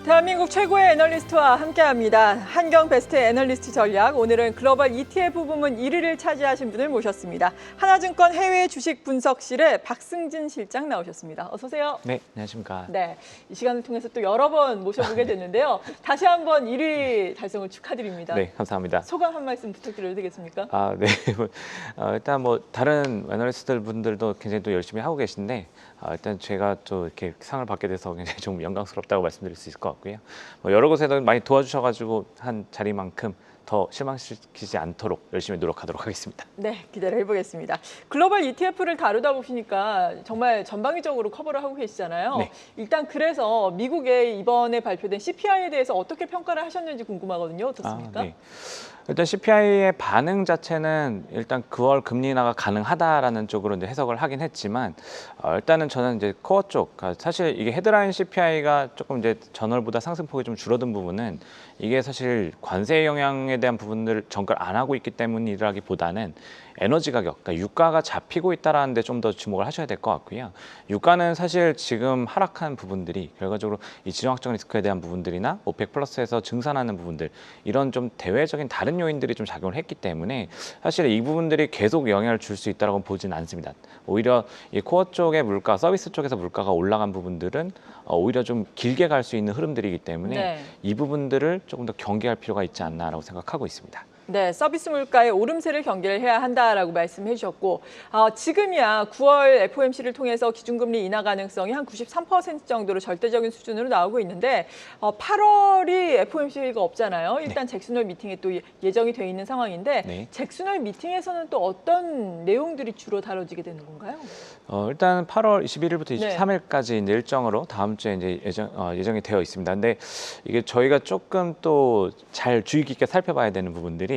대한민국 최고의 애널리스트와 함께합니다. 한경 베스트 애널리스트 전략, 오늘은 글로벌 ETF 부문 1위를 차지하신 분을 모셨습니다. 하나증권 해외 주식 분석실의 박승진 실장 나오셨습니다. 어서 오세요. 네, 안녕하십니까. 네, 이 시간을 통해서 또 여러 번 모셔보게 됐는데요. 다시 한번 1위 달성을 축하드립니다. 네, 감사합니다. 소감 한 말씀 부탁드려도 되겠습니까? 네. 일단 뭐 다른 애널리스트들 분들도 굉장히 또 열심히 하고 계신데 일단 제가 또 이렇게 상을 받게 돼서 굉장히 좀 영광스럽다고 말씀드릴 수 있을 것 같고요. 여러 곳에서 많이 도와주셔가지고 한 자리만큼 더 실망시키지 않도록 열심히 노력하도록 하겠습니다. 네, 기대를 해보겠습니다. 글로벌 ETF를 다루다 보시니까 정말 전방위적으로 커버를 하고 계시잖아요. 네. 일단 그래서 미국의 이번에 발표된 CPI에 대해서 어떻게 평가를 하셨는지 궁금하거든요. 어떻습니까? 네. 일단 CPI의 반응 자체는 일단 9월 금리 인하가 가능하다라는 쪽으로 이제 해석을 하긴 했지만 일단은 저는 이제 코어 쪽, 사실 이게 헤드라인 CPI가 조금 이제 전월보다 상승폭이 좀 줄어든 부분은 이게 사실 관세 영향에 대한 부분들을 전가를 안 하고 있기 때문이라기보다는 에너지 가격, 그러니까 유가가 잡히고 있다는 데 좀 더 주목을 하셔야 될 것 같고요. 유가는 사실 지금 하락한 부분들이 결과적으로 이 지정학적 리스크에 대한 부분들이나 오펙 플러스에서 증산하는 부분들, 이런 좀 대외적인 다른 요인들이 좀 작용을 했기 때문에 사실 이 부분들이 계속 영향을 줄 수 있다고 보지는 않습니다. 오히려 이 코어 쪽의 물가, 서비스 쪽에서 물가가 올라간 부분들은 오히려 좀 길게 갈 수 있는 흐름들이기 때문에 네. 이 부분들을 조금 더 경계할 필요가 있지 않나라고 생각하고 있습니다. 네, 서비스 물가의 오름세를 경계를 해야 한다라고 말씀해 주셨고, 지금이야 9월 FOMC를 통해서 기준금리 인하 가능성이 한 93% 정도로 절대적인 수준으로 나오고 있는데 8월이 FOMC가 없잖아요. 일단 잭슨홀 미팅에 또 예정이 돼 있는 상황인데 네. 잭슨홀 미팅에서는 또 어떤 내용들이 주로 다뤄지게 되는 건가요? 일단 8월 21일부터 네. 23일까지 이제 일정으로 다음 주에 이제 예정이 되어 있습니다. 근데 이게 저희가 조금 또 잘 주의 깊게 살펴봐야 되는 부분들이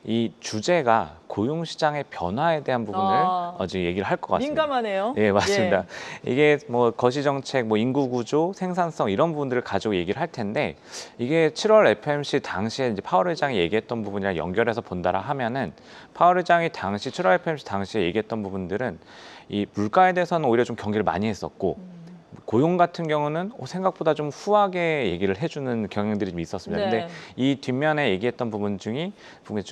이 주제가 고용시장의 변화에 대한 부분을 지금 얘기를 할 것 같습니다. 민감하네요. 네, 맞습니다. 이게 뭐 거시정책, 뭐 인구구조, 생산성 이런 부분들을 가지고 얘기를 할 텐데 이게 7월 FOMC 당시에 이제 파월 의장이 얘기했던 부분이랑 연결해서 본다라 하면은 파월 의장이 당시 7월 FOMC 당시에 얘기했던 부분들은 이 물가에 대해서는 오히려 좀 경계를 많이 했었고 고용 같은 경우는 생각보다 좀 후하게 얘기를 해주는 경향들이 좀 있었습니다. 네. 근데 이 뒷면에 얘기했던 부분 중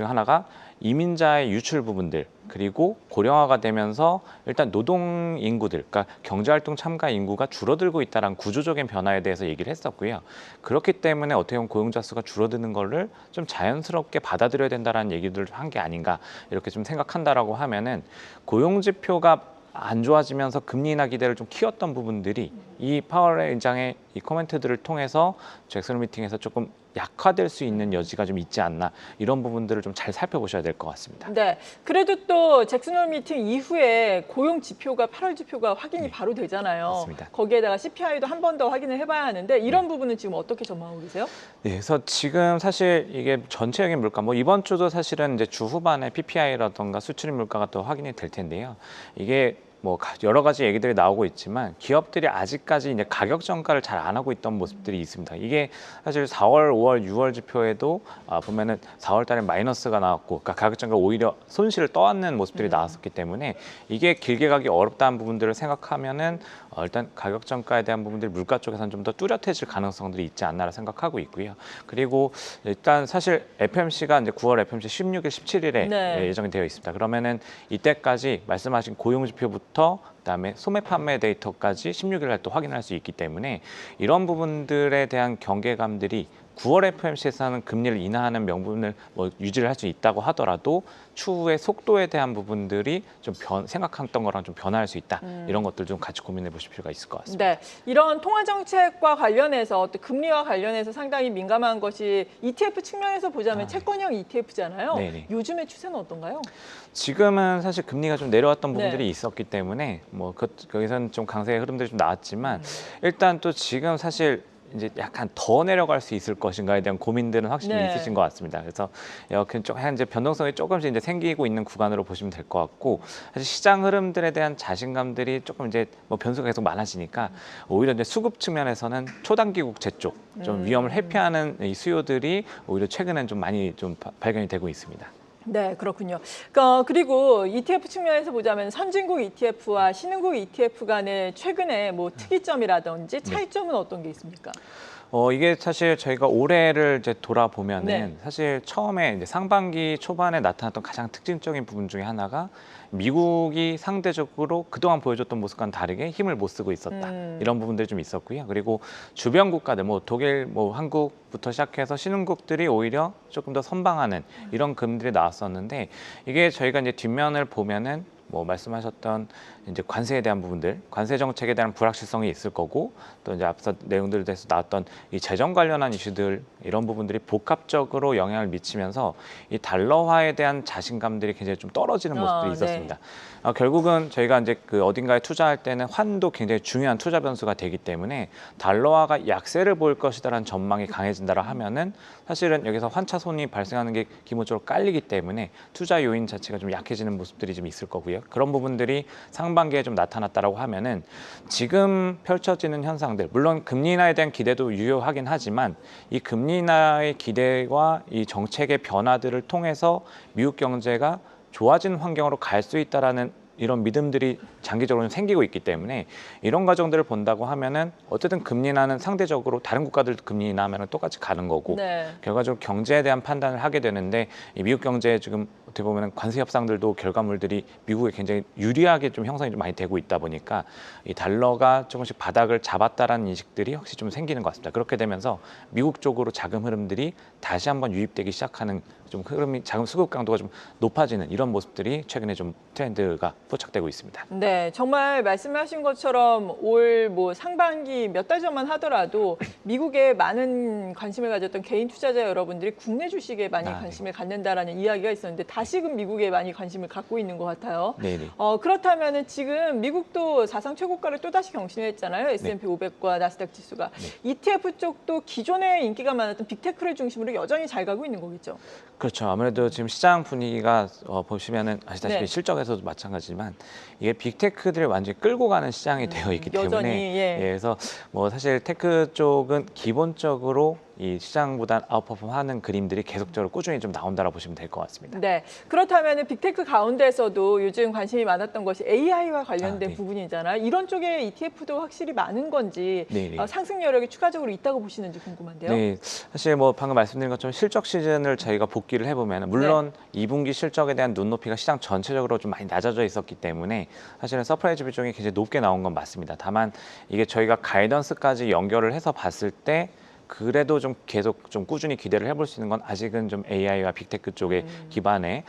하나가 이민자의 유출 부분들, 그리고 고령화가 되면서 일단 노동 인구들, 그러니까 경제활동 참가 인구가 줄어들고 있다는 구조적인 변화에 대해서 얘기를 했었고요. 그렇기 때문에 어떻게 보면 고용자 수가 줄어드는 거를 좀 자연스럽게 받아들여야 된다는 얘기들을 한 게 아닌가 이렇게 좀 생각한다라고 하면은 고용 지표가 안 좋아지면서 금리 인하 기대를 좀 키웠던 부분들이 이 파월 의장의 이 코멘트들을 통해서 잭슨 미팅에서 조금 약화될 수 있는 여지가 좀 있지 않나, 이런 부분들을 좀 잘 살펴보셔야 될 것 같습니다. 네, 그래도 또 잭슨홀 미팅 이후에 고용 지표가 8월 지표가 확인이 바로 되잖아요. 맞습니다. 거기에다가 CPI도 한 번 더 확인을 해봐야 하는데 이런 부분은 지금 어떻게 전망하고 계세요? 네, 그래서 지금 사실 이게 전체적인 물가, 뭐 이번 주도 사실은 이제 주 후반에 PPI라던가 수출입 물가가 또 확인이 될 텐데요. 이게 뭐 여러 가지 얘기들이 나오고 있지만 기업들이 아직까지 이제 가격 전가를 잘 안 하고 있던 모습들이 있습니다. 이게 사실 4월, 5월, 6월 지표에도 보면은 4월 달에 마이너스가 나왔고, 그러니까 가격 전가 오히려 손실을 떠안는 모습들이 나왔었기 때문에 이게 길게 가기 어렵다는 부분들을 생각하면은 일단 가격 전가에 대한 부분들이 물가 쪽에서는 좀 더 뚜렷해질 가능성들이 있지 않나라 생각하고 있고요. 그리고 일단 사실 FOMC가 이제 9월 FOMC 16일, 17일에 네. 예정이 되어 있습니다. 그러면은 이때까지 말씀하신 고용 지표부터 그다음에 소매 판매 데이터까지 16일 날 또 확인할 수 있기 때문에 이런 부분들에 대한 경계감들이 9월 FOMC에서는 금리를 인하하는 명분을 유지를 할 수 있다고 하더라도 추후의 속도에 대한 부분들이 좀 생각했던 거랑 좀 변화할 수 있다. 이런 것들 좀 같이 고민해 보실 필요가 있을 것 같습니다. 네, 이런 통화 정책과 관련해서 또 금리와 관련해서 상당히 민감한 것이 ETF 측면에서 보자면 채권형 ETF잖아요. 네네. 요즘의 추세는 어떤가요? 지금은 사실 금리가 좀 내려왔던 부분들이 네. 있었기 때문에 뭐 거기서는 좀 강세의 흐름들이 좀 나왔지만 일단 또 지금 사실 이제 약간 더 내려갈 수 있을 것인가에 대한 고민들은 확실히 네. 있으신 것 같습니다. 그래서 현재 변동성이 조금씩 이제 생기고 있는 구간으로 보시면 될 것 같고, 사실 시장 흐름들에 대한 자신감들이 조금 이제 뭐 변수가 계속 많아지니까 오히려 이제 수급 측면에서는 초단기 국채 쪽 좀 위험을 회피하는 이 수요들이 오히려 최근엔 좀 많이 좀 발견이 되고 있습니다. 네, 그렇군요. 그리고 ETF 측면에서 보자면 선진국 ETF와 신흥국 ETF 간의 최근에 뭐 특이점이라든지 차이점은 어떤 게 있습니까? 이게 사실 저희가 올해를 이제 돌아보면은 네. 사실 처음에 이제 상반기 초반에 나타났던 가장 특징적인 부분 중에 하나가 미국이 상대적으로 그동안 보여줬던 모습과는 다르게 힘을 못 쓰고 있었다. 이런 부분들이 좀 있었고요. 그리고 주변 국가들, 뭐 독일, 뭐 한국부터 시작해서 신흥국들이 오히려 조금 더 선방하는 이런 그림들이 나왔었는데 이게 저희가 이제 뒷면을 보면은 뭐 말씀하셨던 이제 관세에 대한 부분들, 관세 정책에 대한 불확실성이 있을 거고 또 이제 앞서 내용들에 대해서 나왔던 이 재정 관련한 이슈들 이런 부분들이 복합적으로 영향을 미치면서 이 달러화에 대한 자신감들이 굉장히 좀 떨어지는 모습들이 네. 있었습니다. 결국은 저희가 이제 그 어딘가에 투자할 때는 환도 굉장히 중요한 투자 변수가 되기 때문에 달러화가 약세를 보일 것이다라는 전망이 강해진다라 하면은 사실은 여기서 환차손이 발생하는 게 기본적으로 깔리기 때문에 투자 요인 자체가 좀 약해지는 모습들이 좀 있을 거고요. 그런 부분들이 상반기에 좀 나타났다라고 하면은 지금 펼쳐지는 현상들, 물론 금리 인하에 대한 기대도 유효하긴 하지만 이 금리 인하의 기대와 이 정책의 변화들을 통해서 미국 경제가 좋아진 환경으로 갈 수 있다라는 이런 믿음들이 장기적으로 생기고 있기 때문에 이런 과정들을 본다고 하면은 어쨌든 금리 인하는 상대적으로 다른 국가들도 금리 인하하면 똑같이 가는 거고 네. 결과적으로 경제에 대한 판단을 하게 되는데 이 미국 경제에 지금 어떻게 보면 관세 협상들도 결과물들이 미국에 굉장히 유리하게 좀 형성이 좀 많이 되고 있다 보니까 이 달러가 조금씩 바닥을 잡았다라는 인식들이 확실히 좀 생기는 것 같습니다. 그렇게 되면서 미국 쪽으로 자금 흐름들이 다시 한번 유입되기 시작하는 좀 흐름이 자금 수급 강도가 좀 높아지는 이런 모습들이 최근에 좀 트렌드가 포착되고 있습니다. 네, 정말 말씀하신 것처럼 올 뭐 상반기 몇 달 전만 하더라도 미국에 많은 관심을 가졌던 개인 투자자 여러분들이 국내 주식에 많이 네. 관심을 갖는다라는 이야기가 있었는데 다시금 미국에 많이 관심을 갖고 있는 것 같아요. 네네. 그렇다면 지금 미국도 사상 최고가를 또다시 경신했잖아요. S&P 500과 나스닥 지수가. ETF 쪽도 기존에 인기가 많았던 빅테크를 중심으로 여전히 잘 가고 있는 거겠죠. 그렇죠. 아무래도 지금 시장 분위기가 보시면은 아시다시피 네. 실적에서도 마찬가지지만 이게 빅테크들을 완전히 끌고 가는 시장이 되어 있기 때문에 여전히, 예. 그래서 뭐 사실 테크 쪽은 기본적으로 이 시장보다 아웃퍼폼하는 그림들이 계속적으로 꾸준히 좀 나온다라고 보시면 될 것 같습니다. 네, 그렇다면 빅테크 가운데서도 요즘 관심이 많았던 것이 AI와 관련된 네. 부분이잖아요. 이런 쪽에 ETF도 확실히 많은 건지 네. 상승 여력이 추가적으로 있다고 보시는지 궁금한데요. 네, 사실 뭐 방금 말씀드린 것처럼 실적 시즌을 저희가 복귀를 해보면 물론 2분기 실적에 대한 눈높이가 시장 전체적으로 좀 많이 낮아져 있었기 때문에 사실은 서프라이즈 비중이 굉장히 높게 나온 건 맞습니다. 다만 이게 저희가 가이던스까지 연결을 해서 봤을 때 그래도 좀 계속 좀 꾸준히 기대를 해볼 수 있는 건 아직은 좀 AI와 빅테크 쪽의 기반의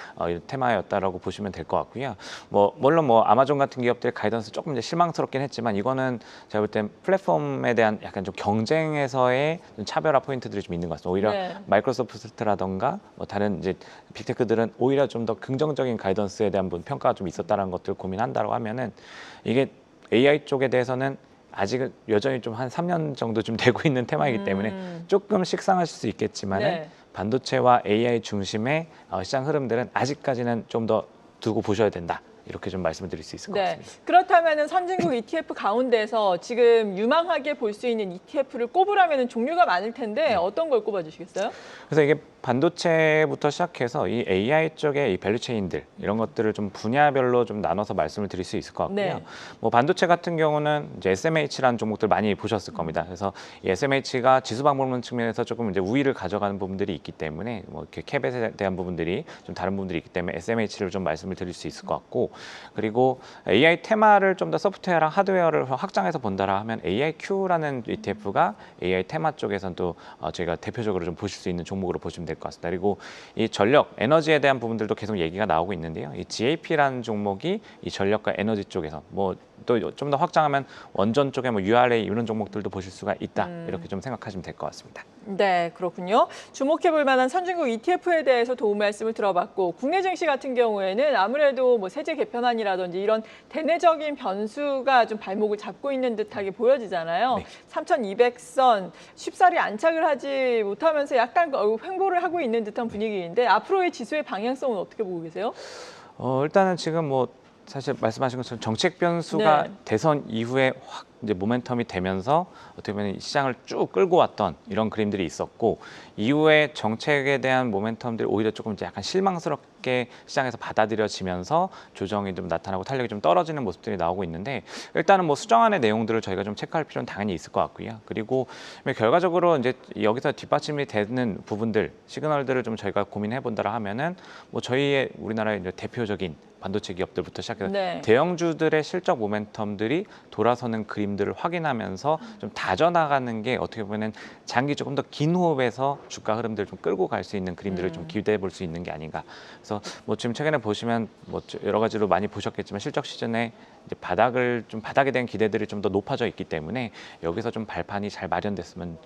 테마였다라고 보시면 될 것 같고요. 뭐 물론 뭐 아마존 같은 기업들의 가이던스 조금 이제 실망스럽긴 했지만 이거는 제가 볼 땐 플랫폼에 대한 약간 좀 경쟁에서의 좀 차별화 포인트들이 좀 있는 것 같습니다. 오히려 네. 마이크로소프트라던가 뭐 다른 이제 빅테크들은 오히려 좀 더 긍정적인 가이던스에 대한 평가가 좀 있었다는 것들을 고민한다고 하면은 이게 AI 쪽에 대해서는 아직은 여전히 좀 한 3년 정도 좀 되고 있는 테마이기 때문에 조금 식상하실 수 있겠지만은 네. 반도체와 AI 중심의 시장 흐름들은 아직까지는 좀 더 두고 보셔야 된다. 이렇게 좀 말씀을 드릴 수 있을 것 네, 같습니다. 그렇다면 선진국 ETF 가운데서 지금 유망하게 볼 수 있는 ETF를 꼽으라면 종류가 많을 텐데 어떤 걸 꼽아주시겠어요? 그래서 이게 반도체부터 시작해서 이 AI 쪽의 이 밸류체인들 이런 것들을 좀 분야별로 좀 나눠서 말씀을 드릴 수 있을 것 같고요. 네. 뭐 반도체 같은 경우는 이제 SMH라는 종목들 많이 보셨을 겁니다. 그래서 이 SMH가 지수 방법론 측면에서 조금 이제 우위를 가져가는 부분들이 있기 때문에 뭐 이렇게 캡에 대한 부분들이 좀 다른 부분들이 있기 때문에 SMH를 좀 말씀을 드릴 수 있을 것 같고 그리고 AI 테마를 좀 더 소프트웨어랑 하드웨어를 확장해서 본다라 하면 AIQ라는 ETF가 AI 테마 쪽에서는 또 저희가 대표적으로 좀 보실 수 있는 종목으로 보시면 될 것 같습니다. 그리고 이 전력, 에너지에 대한 부분들도 계속 얘기가 나오고 있는데요. 이 GAP라는 종목이 이 전력과 에너지 쪽에서 뭐 또 좀 더 확장하면 원전 쪽에 뭐 URA 이런 종목들도 보실 수가 있다. 이렇게 좀 생각하시면 될 것 같습니다. 네, 그렇군요. 주목해 볼 만한 선진국 ETF에 대해서 도움 말씀을 들어봤고 국내 증시 같은 경우에는 아무래도 뭐 세제 개편안이라든지 이런 대내적인 변수가 좀 발목을 잡고 있는 듯하게 보여지잖아요. 네. 3,200선 쉽사리 안착을 하지 못하면서 약간 횡보를 하고 있는 듯한 분위기인데 앞으로의 지수의 방향성은 어떻게 보고 계세요? 일단은 지금 뭐 사실 말씀하신 것처럼 정책 변수가 네. 대선 이후에 확 이제 모멘텀이 되면서 어떻게 보면 시장을 쭉 끌고 왔던 이런 그림들이 있었고 이후에 정책에 대한 모멘텀들이 오히려 조금 이제 약간 실망스럽게 시장에서 받아들여지면서 조정이 좀 나타나고 탄력이 좀 떨어지는 모습들이 나오고 있는데 일단은 뭐 수정안의 내용들을 저희가 좀 체크할 필요는 당연히 있을 것 같고요. 그리고 결과적으로 이제 여기서 뒷받침이 되는 부분들 시그널들을 좀 저희가 고민해 본다라 하면은 뭐 저희의 우리나라의 이제 대표적인 반도체 기업들부터 시작해서 네. 대형주들의 실적 모멘텀들이 돌아서는 그림들을 확인하면서 좀 다져나가는 게 어떻게 보면 장기 조금 더 긴 호흡에서 주가 흐름들을 좀 끌고 갈 수 있는 그림들을 좀 기대해 볼 수 있는 게 아닌가. 그래서 뭐 지금 최근에 보시면 뭐 여러 가지로 많이 보셨겠지만 실적 시즌에 이제 바닥에 대한 기대들이 좀 더 높아져 있기 때문에 여기서 좀 발판이 잘 마련됐으면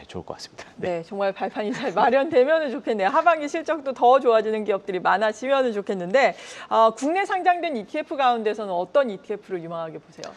좋을 것 같습니다. 네, 정말 발판이 잘 마련되면 좋겠네요. 하반기 실적도 더 좋아지는 기업들이 많아지면 좋겠는데 국내 상장된 ETF 가운데서는 어떤 ETF를 유망하게 보세요?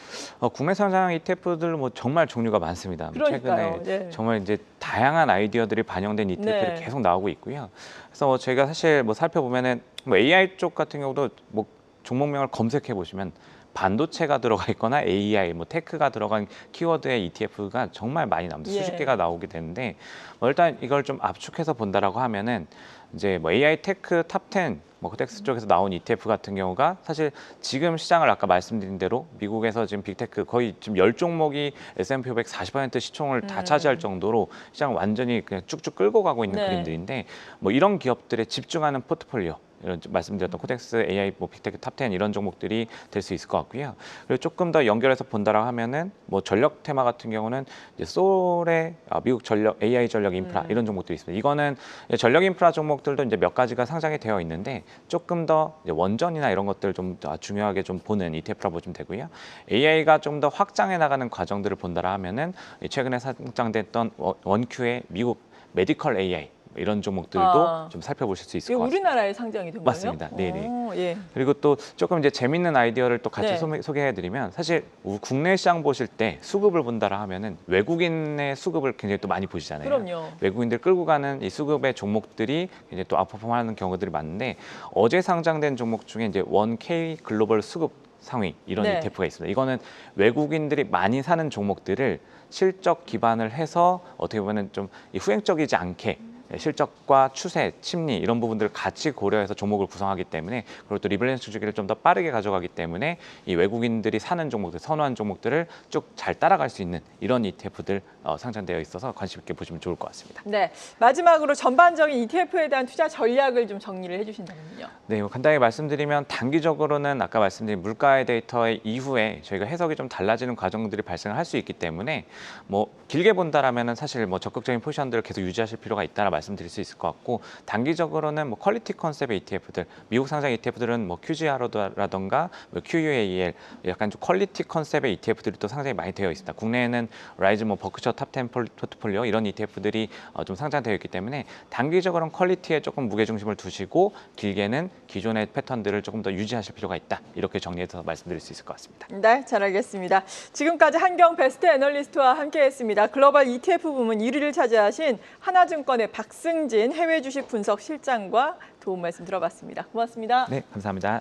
국내 상장 ETF들 뭐 정말 종류가 많습니다. 그러니까요. 최근에 네. 정말 이제 다양한 아이디어들이 반영된 ETF들이 네. 계속 나오고 있고요. 그래서 뭐 저희가 사실 뭐 살펴보면은 뭐 AI 쪽 같은 경우도 뭐 종목명을 검색해 보시면 반도체가 들어가 있거나 AI, 뭐 테크가 들어간 키워드의 ETF가 정말 많이 나옵니다. 수십 예. 개가 나오게 되는데 뭐 일단 이걸 좀 압축해서 본다라고 하면은 이제 뭐 AI 테크 탑10 뭐 코덱스 쪽에서 나온 ETF 같은 경우가 사실 지금 시장을 아까 말씀드린 대로 미국에서 지금 빅테크 거의 지금 10종목이 S&P 500 40% 시총을 다 차지할 정도로 시장을 완전히 그냥 쭉쭉 끌고 가고 있는 네. 그림들인데 뭐 이런 기업들에 집중하는 포트폴리오 이런 말씀드렸던 코덱스, AI, 뭐 빅테크 탑10 이런 종목들이 될 수 있을 것 같고요. 그리고 조금 더 연결해서 본다라고 하면은 뭐 전력 테마 같은 경우는 이제 솔의 미국 전력, AI 전력 인프라 이런 종목들이 있습니다. 이거는 전력 인프라 종목들도 이제 몇 가지가 상장이 되어 있는데 조금 더 이제 원전이나 이런 것들 좀 중요하게 좀 보는 ETF라 보시면 되고요. AI가 좀 더 확장해 나가는 과정들을 본다라 하면은 최근에 상장됐던 원큐의 미국 메디컬 AI 이런 종목들도 좀 살펴보실 수 있을 것 같습니다. 우리나라에 상장이 된 거예요? 맞습니다. 네네. 예. 그리고 또 조금 이제 재밌는 아이디어를 또 같이 네. 소개해드리면 사실 국내 시장 보실 때 수급을 본다라 하면은 외국인의 수급을 굉장히 또 많이 보시잖아요. 그럼요. 외국인들 끌고 가는 이 수급의 종목들이 이제 또 아웃퍼폼하는 경우들이 많은데 어제 상장된 종목 중에 이제 원K 글로벌 수급 상위 이런 네. ETF가 있습니다. 이거는 외국인들이 많이 사는 종목들을 실적 기반을 해서 어떻게 보면 좀 후행적이지 않게 실적과 추세, 심리 이런 부분들을 같이 고려해서 종목을 구성하기 때문에 그리고 또 리밸런스 주기를 좀 더 빠르게 가져가기 때문에 이 외국인들이 사는 종목들, 선호한 종목들을 쭉 잘 따라갈 수 있는 이런 ETF들 상장되어 있어서 관심 있게 보시면 좋을 것 같습니다. 네, 마지막으로 전반적인 ETF에 대한 투자 전략을 좀 정리를 해주신다면요. 네, 간단히 말씀드리면 단기적으로는 아까 말씀드린 물가의 데이터 이후에 저희가 해석이 좀 달라지는 과정들이 발생을 할 수 있기 때문에 뭐 길게 본다라면은 사실 뭐 적극적인 포지션들을 계속 유지하실 필요가 있다라 말씀드릴 수 있을 것 같고 단기적으로는 뭐 퀄리티 컨셉의 ETF들, 미국 상장 ETF들은 뭐 QGR라던가 뭐 QUAL 약간 좀 퀄리티 컨셉의 ETF들이 또 상장이 많이 되어 있습니다. 국내에는 라이즈 뭐 버크셔 탑10 포트폴리오 이런 ETF들이 좀 상장되어 있기 때문에 단기적으로는 퀄리티에 조금 무게 중심을 두시고 길게는 기존의 패턴들을 조금 더 유지하실 필요가 있다. 이렇게 정리해서 말씀드릴 수 있을 것 같습니다. 네, 잘 알겠습니다. 지금까지 한경 베스트 애널리스트와 함께했습니다. 글로벌 ETF 부문 1위를 차지하신 하나증권의 박승진 해외 주식 분석 실장과 도움 말씀 들어봤습니다. 고맙습니다. 네, 감사합니다.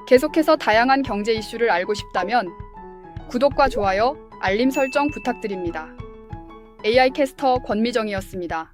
계속해서 다양한 경제 이슈를 알고 싶다면 구독과 좋아요, 알림 설정 부탁드립니다. AI 캐스터 권미정이었습니다.